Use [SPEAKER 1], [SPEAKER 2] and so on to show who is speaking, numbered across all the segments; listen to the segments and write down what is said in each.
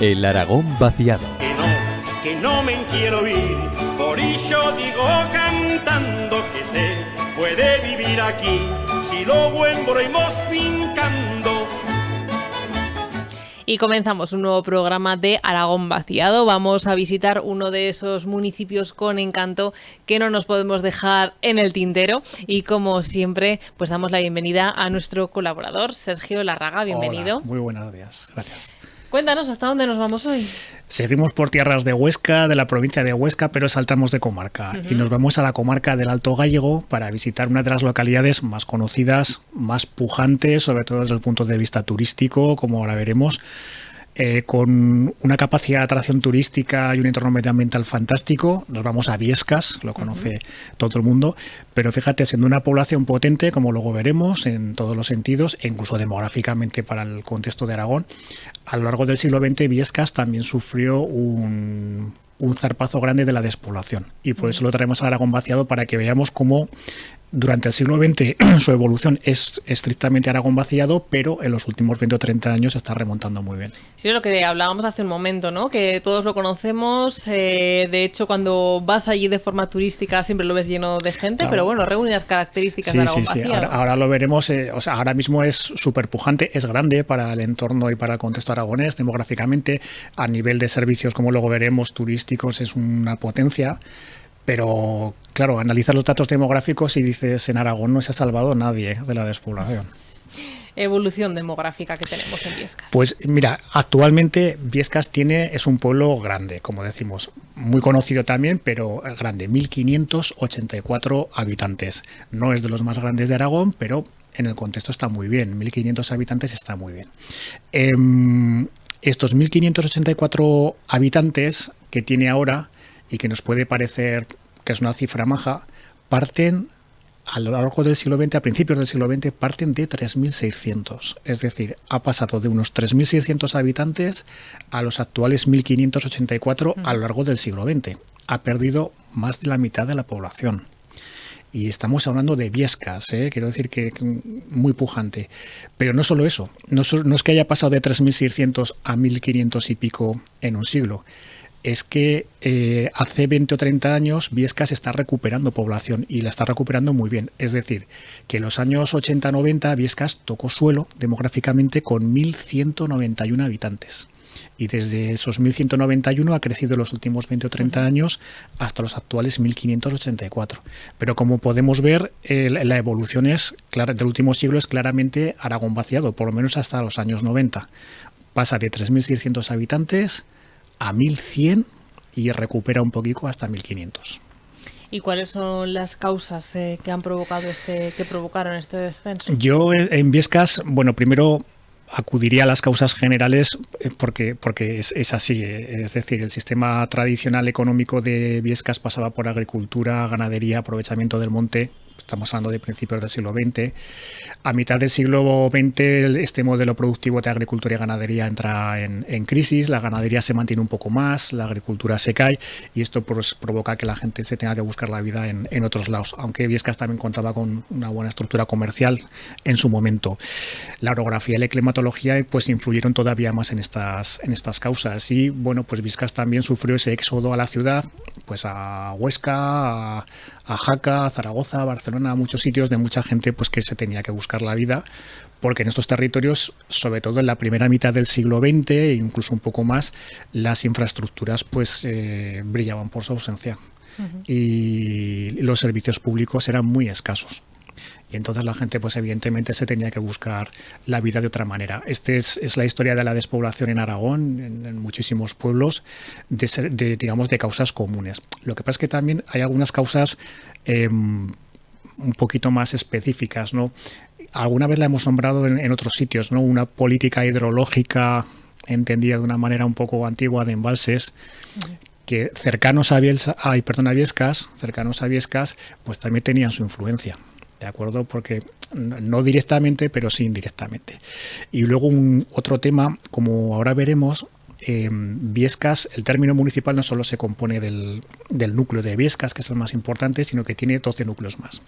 [SPEAKER 1] El Aragón vaciado.
[SPEAKER 2] Que no me quiero ir, por ello digo cantando que se puede vivir aquí, si lo buen broimos fincando.
[SPEAKER 3] Y comenzamos un nuevo programa de Aragón vaciado. Vamos a visitar uno de esos municipios con encanto que no nos podemos dejar en el tintero. Y como siempre, pues damos la bienvenida a nuestro colaborador, Sergio Larraga. Bienvenido.
[SPEAKER 4] Hola, muy buenos días. Gracias.
[SPEAKER 3] Cuéntanos, ¿hasta dónde nos vamos hoy?
[SPEAKER 4] Seguimos por tierras de Huesca, de la provincia de Huesca, pero saltamos de comarca. Y nos vamos a la comarca del Alto Gállego para visitar una de las localidades más conocidas, más pujantes, sobre todo desde el punto de vista turístico, como ahora veremos, con una capacidad de atracción turística y un entorno medioambiental fantástico. Nos vamos a Biescas, lo conoce todo el mundo, pero fíjate, siendo una población potente, como luego veremos, en todos los sentidos, e incluso demográficamente para el contexto de Aragón, a lo largo del siglo XX Biescas también sufrió un zarpazo grande de la despoblación, y por eso lo traemos a Aragón vaciado, para que veamos cómo durante el siglo XX su evolución es estrictamente Aragón vaciado, pero en los últimos 20 o 30 años se está remontando muy bien.
[SPEAKER 3] Sí, es lo que hablábamos hace un momento, ¿no? Que todos lo conocemos, de hecho cuando vas allí de forma turística siempre lo ves lleno de gente, claro. Pero bueno, reúne las características de Aragón vaciado.
[SPEAKER 4] Ahora lo veremos, o sea, ahora mismo es súper pujante, es grande para el entorno y para el contexto aragonés, demográficamente, a nivel de servicios, como luego veremos, turísticos, es una potencia. Pero, claro, analizas los datos demográficos y dices, en Aragón no se ha salvado nadie de la despoblación.
[SPEAKER 3] Evolución demográfica que tenemos en Biescas.
[SPEAKER 4] Pues mira, actualmente Biescas es un pueblo grande, como decimos, muy conocido también, pero grande, 1.584 habitantes. No es de los más grandes de Aragón, pero en el contexto está muy bien, 1.500 habitantes está muy bien. Estos 1.584 habitantes que tiene ahora, y que nos puede parecer que es una cifra maja, parten a lo largo del siglo XX, a principios del siglo XX, parten de 3.600. Es decir, ha pasado de unos 3.600 habitantes a los actuales 1.584 a lo largo del siglo XX. Ha perdido más de la mitad de la población. Y estamos hablando de Biescas, quiero decir que muy pujante. Pero no solo eso, no es que haya pasado de 3.600 a 1.500 y pico en un siglo. Es que hace 20 o 30 años Biescas está recuperando población, y la está recuperando muy bien. Es decir, que en los años 80-90 Biescas tocó suelo demográficamente con 1.191 habitantes. Y desde esos 1.191 ha crecido en los últimos 20 o 30 años hasta los actuales 1.584. Pero como podemos ver, la evolución del último siglo es claramente Aragón vaciado, por lo menos hasta los años 90. Pasa de 3.600 habitantes a 1.100 y recupera un poquito hasta 1.500.
[SPEAKER 3] ¿Y cuáles son las causas que provocaron este descenso?
[SPEAKER 4] Yo en Biescas, bueno, primero acudiría a las causas generales porque es así. Es decir, el sistema tradicional económico de Biescas pasaba por agricultura, ganadería, aprovechamiento del monte. Estamos hablando de principios del siglo XX. A mitad del siglo XX este modelo productivo de agricultura y ganadería entra en crisis, la ganadería se mantiene un poco más, la agricultura se cae, y esto pues provoca que la gente se tenga que buscar la vida en otros lados, aunque Biescas también contaba con una buena estructura comercial en su momento. La orografía y la climatología pues influyeron todavía más en estas causas, y bueno, pues Biescas también sufrió ese éxodo a la ciudad, pues a Huesca, a Jaca, a Zaragoza, a Barcelona, a muchos sitios de mucha gente pues que se tenía que buscar la vida, porque en estos territorios, sobre todo en la primera mitad del siglo XX e incluso un poco más, las infraestructuras pues brillaban por su ausencia. Y los servicios públicos eran muy escasos. Y entonces la gente, pues evidentemente, se tenía que buscar la vida de otra manera. Esta es la historia de la despoblación en Aragón, en muchísimos pueblos, digamos, de causas comunes. Lo que pasa es que también hay algunas causas un poquito más específicas, ¿no? Alguna vez la hemos nombrado en otros sitios, ¿no? Una política hidrológica entendida de una manera un poco antigua de embalses, que cercanos a Biescas, pues también tenían su influencia. ¿De acuerdo? Porque no directamente, pero sí indirectamente. Y luego otro tema, como ahora veremos, Biescas, el término municipal no solo se compone del núcleo de Biescas, que es el más importante, sino que tiene 12 núcleos más.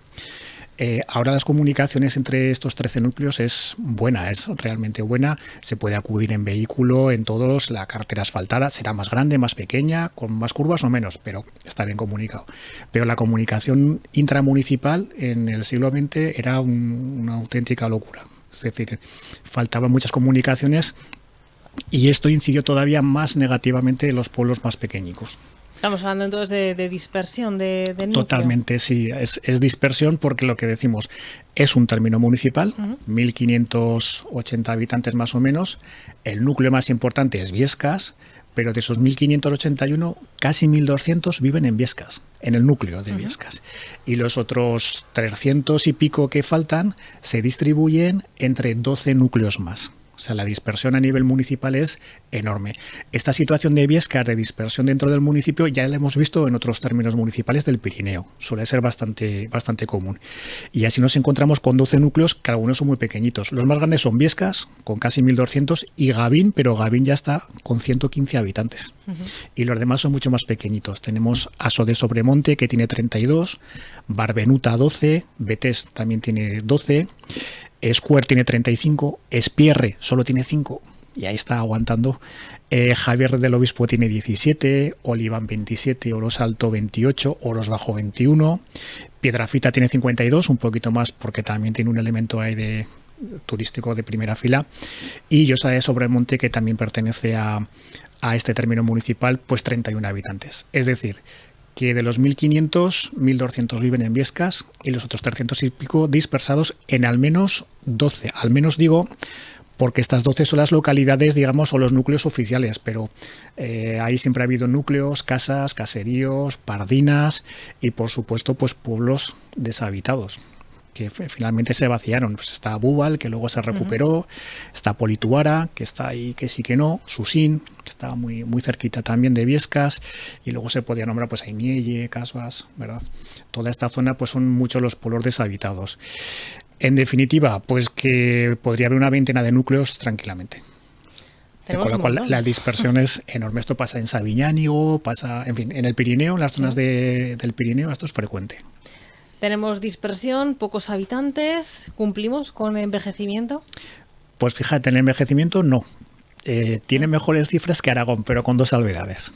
[SPEAKER 4] Ahora las comunicaciones entre estos 13 núcleos es buena, es realmente buena. Se puede acudir en vehículo, en todos, la carretera asfaltada será más grande, más pequeña, con más curvas o menos, pero está bien comunicado. Pero la comunicación intramunicipal en el siglo XX era una auténtica locura. Es decir, faltaban muchas comunicaciones y esto incidió todavía más negativamente en los pueblos más pequeñicos.
[SPEAKER 3] Estamos hablando entonces de dispersión de núcleo.
[SPEAKER 4] Totalmente, sí. Es dispersión porque lo que decimos es un término municipal, 1.580 habitantes más o menos. El núcleo más importante es Biescas, pero de esos 1.581, casi 1.200 viven en Biescas, en el núcleo de Biescas. Y los otros 300 y pico que faltan se distribuyen entre 12 núcleos más. O sea, la dispersión a nivel municipal es enorme. Esta situación de Biescas, de dispersión dentro del municipio, ya la hemos visto en otros términos municipales del Pirineo. Suele ser bastante común. Y así nos encontramos con 12 núcleos, que algunos son muy pequeñitos. Los más grandes son Biescas, con casi 1.200, y Gavín, pero Gavín ya está con 115 habitantes. Y los demás son mucho más pequeñitos. Tenemos Aso de Sobremonte, que tiene 32, Barbenuta 12, Betés también tiene 12, Escuer tiene 35, Espierre solo tiene 5 y ahí está aguantando. Javier del Obispo tiene 17, Oliván 27, Oros Alto 28, Oros Bajo 21, Piedrafita tiene 52, un poquito más porque también tiene un elemento ahí de turístico de primera fila, y Llosa de Sobremonte, que también pertenece a este término municipal, pues 31 habitantes. Es decir, que de los 1.500, 1.200 viven en Biescas y los otros 300 y pico dispersados en al menos 12. Al menos digo porque estas 12 son las localidades, digamos, o los núcleos oficiales, pero ahí siempre ha habido núcleos, casas, caseríos, pardinas y, por supuesto, pues pueblos deshabitados que finalmente se vaciaron. Pues está Búbal, que luego se recuperó, está Polituara, que está ahí, que sí que no, Susín, que está muy cerquita también de Biescas, y luego se podía nombrar pues Aimielle, Casbas, ¿verdad? Toda esta zona pues son muchos los pueblos deshabitados. En definitiva, pues que podría haber una veintena de núcleos tranquilamente. Con lo cual la dispersión es enorme. Esto pasa en Sabiñánigo, pasa, en fin, en el Pirineo, en las zonas del Pirineo, esto es frecuente.
[SPEAKER 3] Tenemos dispersión, pocos habitantes. ¿Cumplimos con envejecimiento?
[SPEAKER 4] Pues fíjate, el envejecimiento no. Tiene mejores cifras que Aragón, pero con dos salvedades.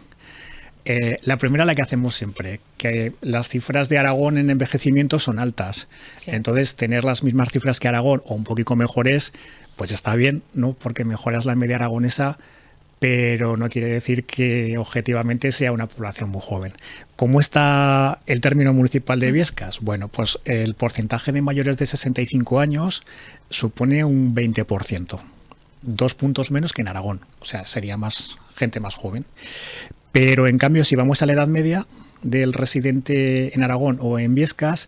[SPEAKER 4] La primera, la que hacemos siempre, que las cifras de Aragón en envejecimiento son altas. Sí. Entonces, tener las mismas cifras que Aragón o un poquito mejores, pues está bien, ¿no? Porque mejoras la media aragonesa, pero no quiere decir que objetivamente sea una población muy joven. ¿Cómo está el término municipal de Biescas? Bueno, pues el porcentaje de mayores de 65 años supone un 20%, 2 puntos menos que en Aragón, o sea, sería más gente más joven. Pero en cambio, si vamos a la edad media del residente en Aragón o en Biescas,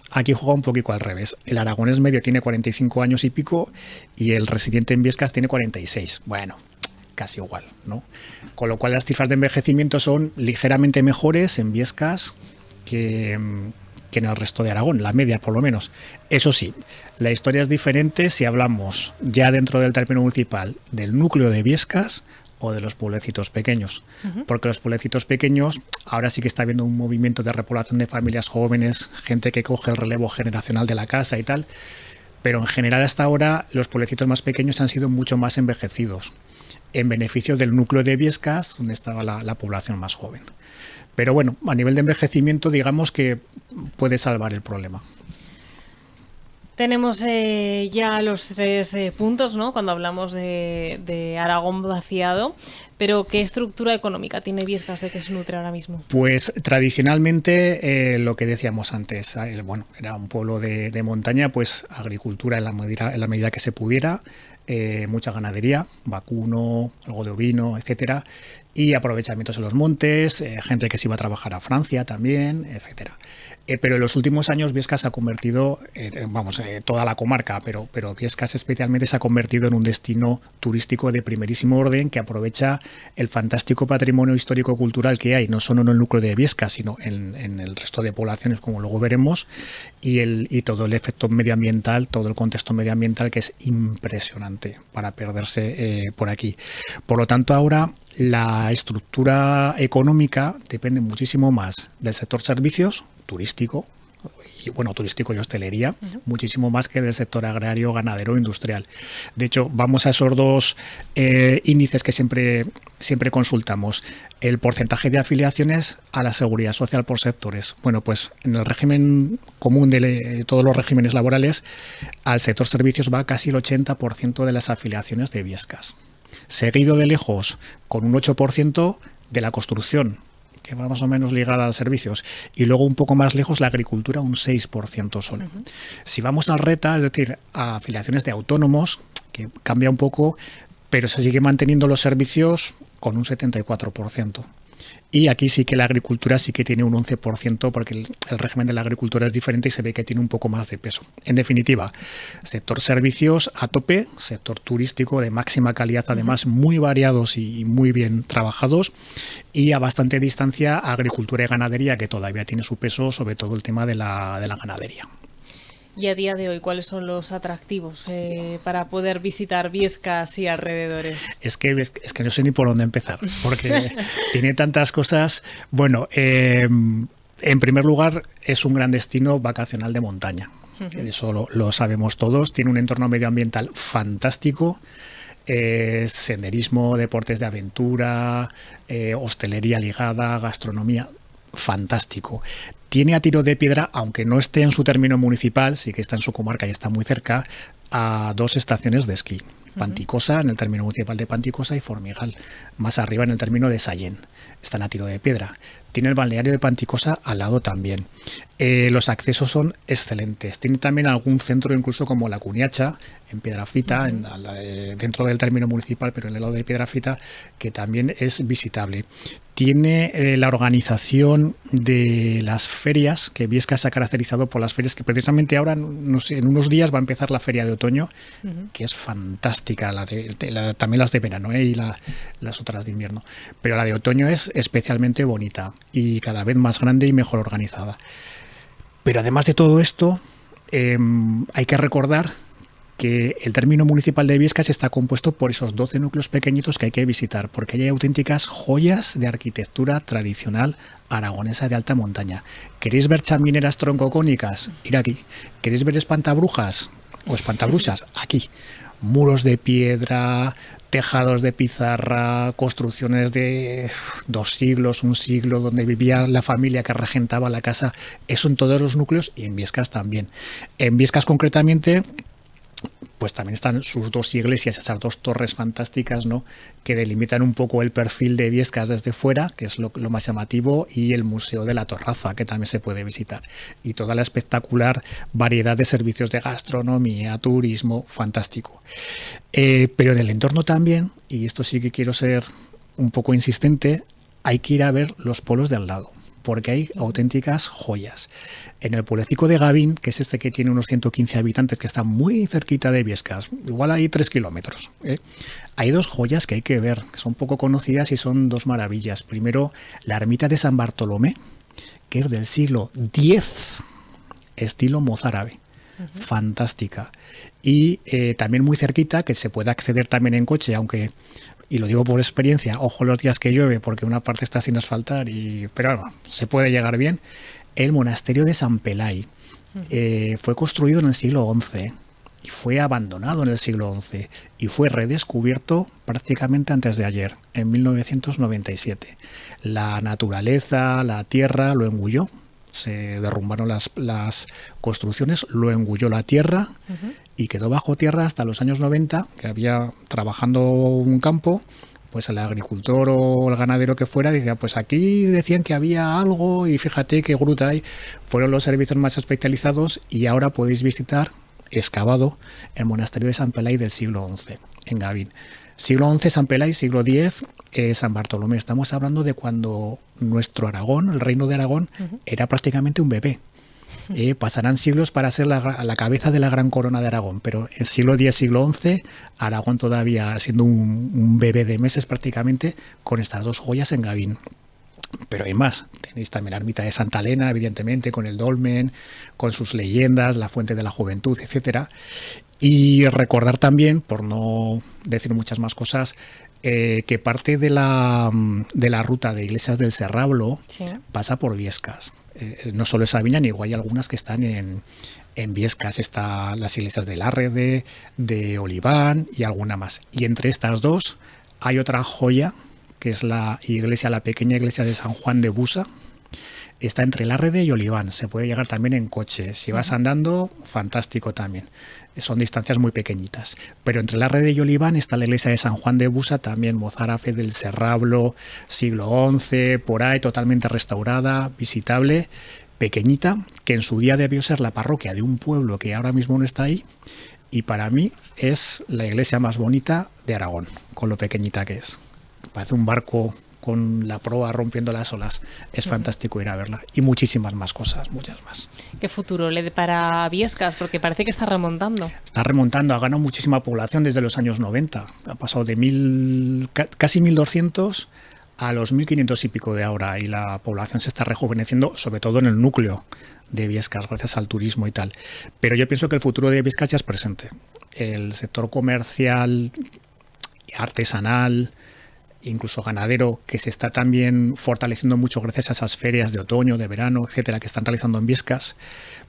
[SPEAKER 4] aquí juega un poquito al revés. El aragonés medio tiene 45 años y pico y el residente en Biescas tiene 46. Bueno, casi igual, ¿no? Con lo cual las cifras de envejecimiento son ligeramente mejores en Biescas que en el resto de Aragón, la media por lo menos. Eso sí, la historia es diferente si hablamos ya dentro del término municipal del núcleo de Biescas o de los pueblecitos pequeños, porque los pueblecitos pequeños ahora sí que está habiendo un movimiento de repoblación de familias jóvenes, gente que coge el relevo generacional de la casa y tal, pero en general hasta ahora los pueblecitos más pequeños han sido mucho más envejecidos, en beneficio del núcleo de Biescas, donde estaba la población más joven. Pero bueno, a nivel de envejecimiento, digamos que puede salvar el problema.
[SPEAKER 3] Tenemos ya los 3 puntos, ¿no? Cuando hablamos de Aragón vaciado, pero ¿qué estructura económica tiene Biescas, de qué se nutre ahora mismo?
[SPEAKER 4] Pues tradicionalmente lo que decíamos antes, bueno, era un pueblo de montaña, pues agricultura en la medida que se pudiera, mucha ganadería, vacuno, algo de ovino, etcétera, y aprovechamientos en los montes, gente que se iba a trabajar a Francia también, etcétera. Pero en los últimos años Biescas se ha convertido, toda la comarca, pero Biescas especialmente se ha convertido en un destino turístico de primerísimo orden que aprovecha el fantástico patrimonio histórico-cultural que hay, no solo en el núcleo de Biescas, sino en el resto de poblaciones, como luego veremos, y todo el efecto medioambiental, todo el contexto medioambiental que es impresionante para perderse por aquí. Por lo tanto, ahora la estructura económica depende muchísimo más del sector servicios, turístico, y bueno, turístico y hostelería, muchísimo más que del sector agrario, ganadero, industrial. De hecho, vamos a esos dos índices que siempre consultamos. El porcentaje de afiliaciones a la seguridad social por sectores. Bueno, pues en el régimen común de todos los regímenes laborales, al sector servicios va casi el 80% de las afiliaciones de Biescas. Seguido de lejos, con un 8% de la construcción, que va más o menos ligada a servicios, y luego un poco más lejos la agricultura, un 6% solo. Si vamos al RETA, es decir, a afiliaciones de autónomos, que cambia un poco, pero se sigue manteniendo los servicios con un 74%. Y aquí sí que la agricultura sí que tiene un 11%, porque el régimen de la agricultura es diferente y se ve que tiene un poco más de peso. En definitiva, sector servicios a tope, sector turístico de máxima calidad, además muy variados y muy bien trabajados, y a bastante distancia agricultura y ganadería, que todavía tiene su peso, sobre todo el tema de la ganadería.
[SPEAKER 3] Y a día de hoy, ¿cuáles son los atractivos para poder visitar Biescas y alrededores?
[SPEAKER 4] Es que no sé ni por dónde empezar, porque tiene tantas cosas. Bueno, en primer lugar, es un gran destino vacacional de montaña. Eso lo sabemos todos. Tiene un entorno medioambiental fantástico. Senderismo, deportes de aventura, hostelería ligada, gastronomía. Fantástico. Tiene a tiro de piedra, aunque no esté en su término municipal, sí que está en su comarca y está muy cerca, a 2 estaciones de esquí. Panticosa, en el término municipal de Panticosa, y Formigal, más arriba en el término de Sallén. Están a tiro de piedra. Tiene el balneario de Panticosa al lado también. Los accesos son excelentes. Tiene también algún centro, incluso como la Cuniacha, en Piedrafita, dentro del término municipal, pero en el lado de Piedrafita, que también es visitable. Tiene la organización de las ferias, que Biescas se ha caracterizado por las ferias, que precisamente ahora, no sé, en unos días va a empezar la feria de otoño, que es fantástica, también las de verano y las otras de invierno. Pero la de otoño es especialmente bonita y cada vez más grande y mejor organizada. Pero además de todo esto, hay que recordar que el término municipal de Biescas está compuesto por esos 12 núcleos pequeñitos que hay que visitar, porque hay auténticas joyas de arquitectura tradicional aragonesa de alta montaña. ¿Queréis ver chamineras troncocónicas? Ir aquí. ¿Queréis ver espantabrujas o espantabruchas? Aquí. Muros de piedra, tejados de pizarra, construcciones de 2 siglos, 1 siglo, donde vivía la familia que regentaba la casa. Eso en todos los núcleos y en Biescas también. En Biescas concretamente, pues también están sus 2 iglesias, esas 2 torres fantásticas, ¿no?, que delimitan un poco el perfil de Biescas desde fuera, que es lo más llamativo, y el Museo de la Torraza, que también se puede visitar. Y toda la espectacular variedad de servicios de gastronomía, turismo, fantástico. Pero en el entorno también, y esto sí que quiero ser un poco insistente, hay que ir a ver los pueblos de al lado, porque hay auténticas joyas. En el pueblecico de Gavín, que es este que tiene unos 115 habitantes, que está muy cerquita de Biescas, igual hay 3 kilómetros, hay 2 joyas que hay que ver, que son poco conocidas y son 2 maravillas. Primero, la ermita de San Bartolomé, que es del siglo X, estilo mozárabe. Fantástica. Y también muy cerquita, que se puede acceder también en coche, aunque, y lo digo por experiencia, ojo los días que llueve, porque una parte está sin asfaltar, pero bueno, se puede llegar bien. El monasterio de San Pelai fue construido en el siglo XI y fue abandonado en el siglo XI y fue redescubierto prácticamente antes de ayer, en 1997. La naturaleza, la tierra lo engulló. Se derrumbaron las construcciones, lo engulló la tierra y quedó bajo tierra hasta los años 90, que había trabajando un campo, pues el agricultor o el ganadero que fuera decía, pues aquí decían que había algo y fíjate qué gruta hay. Fueron los servicios más especializados y ahora podéis visitar, excavado, el monasterio de San Pelai del siglo XI, en Gavín. Siglo XI San Pelai, siglo X San Bartolomé. Estamos hablando de cuando nuestro Aragón, el reino de Aragón, era prácticamente un bebé. Pasarán siglos para ser la cabeza de la gran corona de Aragón, pero en siglo X, siglo XI, Aragón todavía siendo un bebé de meses prácticamente, con estas 2 joyas en Gavín. Pero hay más. Tenéis también la ermita de Santa Elena, evidentemente, con el dolmen, con sus leyendas, la fuente de la juventud, etcétera. Y recordar también, por no decir muchas más cosas, que parte de la ruta de Iglesias del Serrablo pasa por Biescas. no solo es Sabiñán, igual hay algunas que están en Biescas. Están las iglesias de Lárrede, de Oliván y alguna más. Y entre estas dos hay otra joya, que es la pequeña iglesia de San Juan de Busa. Está entre Lárrede y Oliván. Se puede llegar también en coche. Si vas andando, fantástico también. Son distancias muy pequeñitas. Pero entre Lárrede y Oliván está la iglesia de San Juan de Busa, también mozárabe del Serrablo, siglo XI, por ahí, totalmente restaurada, visitable, pequeñita, que en su día debió ser la parroquia de un pueblo que ahora mismo no está ahí. Y para mí es la iglesia más bonita de Aragón, con lo pequeñita que es. Parece un barco con la proa rompiendo las olas. Es fantástico ir a verla. Y muchísimas más cosas, muchas más.
[SPEAKER 3] ¿Qué futuro le depara Biescas? Porque parece que está remontando.
[SPEAKER 4] Está remontando, ha ganado muchísima población desde los años 90. Ha pasado de casi 1.200 a los 1.500 y pico de ahora. Y la población se está rejuveneciendo, sobre todo en el núcleo de Biescas, gracias al turismo y tal. Pero yo pienso que el futuro de Biescas ya es presente. El sector comercial, artesanal, incluso ganadero, que se está también fortaleciendo mucho gracias a esas ferias de otoño, de verano, etcétera, que están realizando en Biescas,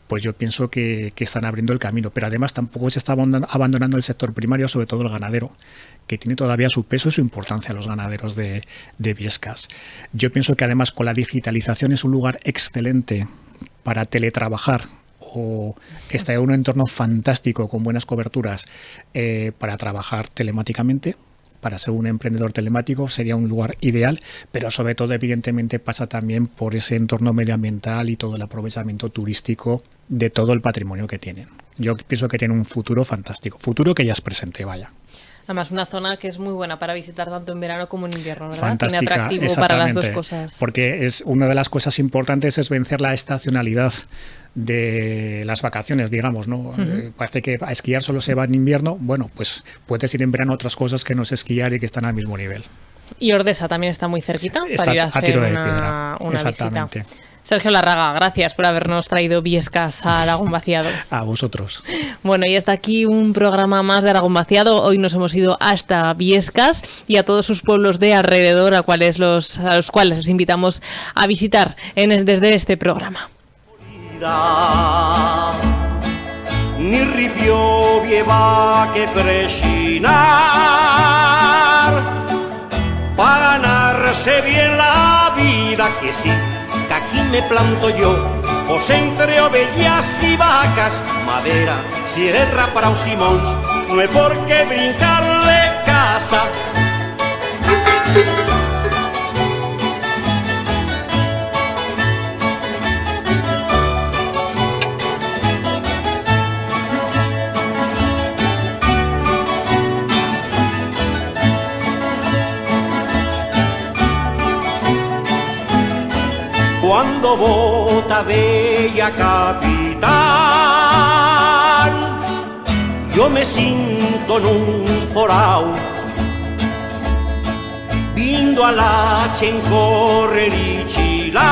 [SPEAKER 4] pues yo pienso que están abriendo el camino. Pero además tampoco se está abandonando el sector primario, sobre todo el ganadero, que tiene todavía su peso y su importancia, los ganaderos de Biescas. Yo pienso que además con la digitalización es un lugar excelente para teletrabajar, o está en un entorno fantástico con buenas coberturas para trabajar telemáticamente. Para ser un emprendedor telemático sería un lugar ideal, pero sobre todo evidentemente pasa también por ese entorno medioambiental y todo el aprovechamiento turístico de todo el patrimonio que tienen. Yo pienso que tiene un futuro fantástico, futuro que ya es presente, vaya.
[SPEAKER 3] Además, una zona que es muy buena para visitar tanto en verano como en invierno, ¿verdad?
[SPEAKER 4] Fantástica,
[SPEAKER 3] tiene atractivo para las dos cosas.
[SPEAKER 4] Porque es una de las cosas importantes es vencer la estacionalidad de las vacaciones, digamos, ¿no? Parece que a esquiar solo se va en invierno. Bueno, pues puedes ir en verano a otras cosas que no es esquiar y que están al mismo nivel.
[SPEAKER 3] Y Ordesa también está muy cerquita para ir a hacer
[SPEAKER 4] tiro de piedra.
[SPEAKER 3] Una
[SPEAKER 4] Exactamente.
[SPEAKER 3] visita. Sergio Larraga, gracias por habernos traído Biescas a Aragón Vaciado.
[SPEAKER 4] A vosotros.
[SPEAKER 3] Bueno, y hasta aquí un programa más de Aragón Vaciado. Hoy nos hemos ido hasta Biescas y a todos sus pueblos de alrededor, a los cuales les invitamos a visitar desde este programa.
[SPEAKER 2] Ni ripio vieva que presinar para ganarse bien la vida, que sí, que aquí me planto yo, pues entre ovellas y vacas, madera, sierra para un simón, no hay por qué brincarle casa. Cuando vota bella capital, yo me siento en un forao, vindo a la chen correr y chilar,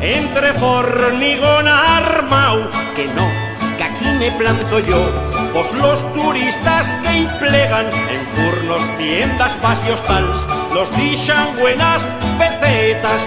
[SPEAKER 2] entre formigón armao, que no, que aquí me planto yo, pues los turistas que implegan en furnos, tiendas, pasios tals, los dixan buenas pesetas.